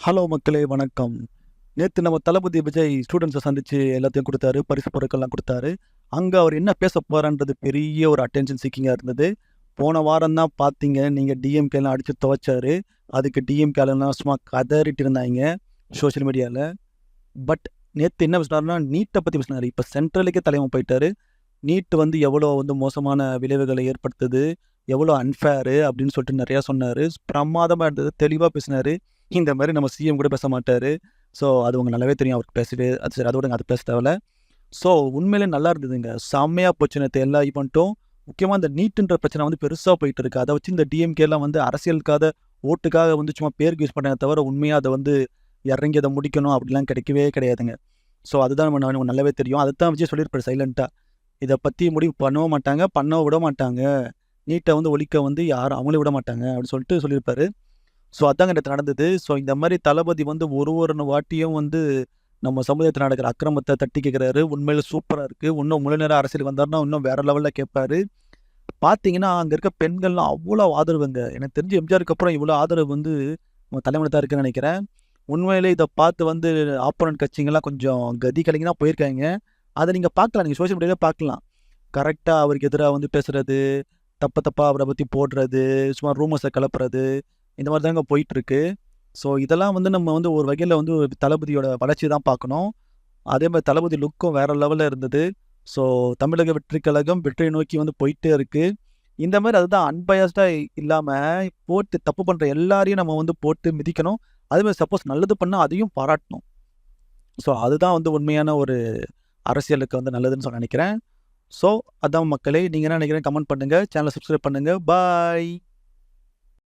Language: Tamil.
ஹலோ மக்களே வணக்கம். நேத்து நம்ம தளபதி விஜய் ஸ்டூடண்ட்ஸ சந்திச்சு எல்லாத்தையும் குடுத்தாரு. பரிசு பொருட்கள்லாம் குடுத்தாரு. அங்க அவர் என்ன பேச போறார்ன்றது பெரிய ஒரு அட்டென்ஷன் சீக்கிங்கா இருந்தது. போன வாரம் தான் பார்த்தீங்க, நீங்க டிஎம்கேலாம் அடிச்சு துவைச்சாரு. அதுக்கு டிஎம்கேலலாம் சும்மா கதறிட்டு இருந்தாய்ங்க சோஷியல் மீடியால. பட் நேத்து என்ன பேசினாருன்னா, நீட்ட பத்தி பேசினாரு. இப்ப சென்ட்ரலுக்கே தலைவன் போயிட்டாரு. நீட் வந்து எவ்வளோ வந்து மோசமான விளைவுகளை ஏற்படுத்துது, எவ்வளோ அன்ஃபேரு அப்படின்னு சொல்லிட்டு நெறையா சொன்னாரு. பிரமாதமா இருந்தது. தெளிவா பேசினாரு. இந்த மாரி நம்ம சிஎம் கூட பேச மாட்டாரு. ஸோ அது உங்களுக்கு நல்லாவே தெரியும் அவருக்கு பேசவே அது சரி அத விடுங்க அது பேச தேவையில்ல. ஸோ உண்மையிலே நல்லா இருந்ததுங்க. செம்மையா போச்சு நேத்து எல்லா ஈவென்ட்டும். முக்கியமா இந்த நீட்டுன்ற பிரச்சனை வந்து பெருசா போயிட்டு இருக்கு. அத வச்சு இந்த டிஎம்கேலாம் வந்து அரசியலுக்காக, ஓட்டுக்காக வந்து சும்மா பேருக்கு யூஸ் பண்ணாங்க தவிர, உண்மையா அத வந்து இறங்கி அத முடிக்கணும் அப்படிலாம் கிடைக்கவே கிடையாதுங்க. ஸோ அதுதான் நமக்கு நல்லாவே தெரியும். அதத்தான் விஜய் சொல்லியிருப்பாரு சைலன்ட்டா. இத பத்தி முடிவு பண்ணவும் மாட்டாங்க, பண்ணவும் விட மாட்டாங்க. நீட்ட வந்து ஒழிக்க வந்து யாரும் அவங்களே விட மாட்டாங்க அப்படின்னு சொல்லிட்டு சொல்லியிருப்பாரு. ஸோ அதாங்க நேத்து நடந்தது. ஸோ இந்த மாரி தளபதி வந்து ஒரு வாட்டியும் வந்து நம்ம சமுதாயத்துல நடக்கிற அக்கிரமத்த தட்டி கேட்கிறாரு. உண்மையிலே சூப்பரா இருக்கு. இன்னும் முழு நேர அரசியலுக்கு வந்தாருன்னா, இன்னும் வேற லெவல்ல கேட்பாரு. பார்த்தீங்கன்னா, அங்க இருக்க பெண்கள்லாம் அவ்வளோ ஆதரவுங்க. எனக்கு தெரிஞ்சு எம்ஜிஆருக்கு அப்புறம் இவ்வளோ ஆதரவு வந்து நம்ம தலைமுறை தான் இருக்குன்னு நெனைக்கிறேன். உண்மையிலே இத பார்த்து வந்து ஆப்போனன்ட் கட்சிங்கலாம் கொஞ்சம் கதி கலங்கி தான் போயிருக்காங்க. அத நீங்க பார்க்கலாம். நீங்க சோசியல் மீடியால பார்க்கலாம். கரெக்ட்டா அவருக்கு எதிரா வந்து பேசுறது, தப்பா அவர பத்தி போடுறது, சும்மா ரூமர்ஸ கெளப்புறது, இந்த மாரி தாங்க போயிட்டுருக்கு. ஸோ இதெல்லாம் வந்து நம்ம வந்து ஒரு வகையில வந்து ஒரு தளபதியோட வளர்ச்சி தான் பார்க்கணும். அதே மாரி தளபதி லுக்கும் வேற லெவல்ல இருந்தது. ஸோ தமிழக வெற்றிக் கழகம் வெற்றியை நோக்கி வந்து போயிட்டே இருக்கு. இந்த மாரி அதுதான் அன்பயஸ்டா இல்லாம போட்டு தப்பு பண்ற எல்லாரையும் நம்ம வந்து போட்டு மிதிக்கணும். அதே மாரி சப்போஸ் நல்லது பண்ணா அதையும் பாராட்டணும். ஸோ அதுதான் வந்து உண்மையான ஒரு அரசியலுக்கு வந்து நல்லதுன்னு சொல்ல நெனைக்கிறேன். ஸோ அதான் மக்களே. நீங்க என்ன நெனைக்கிறீங்க? கமெண்ட் பண்ணுங்க. சேனல சப்ஸ்கிரைப் பண்ணுங்க. பாய்.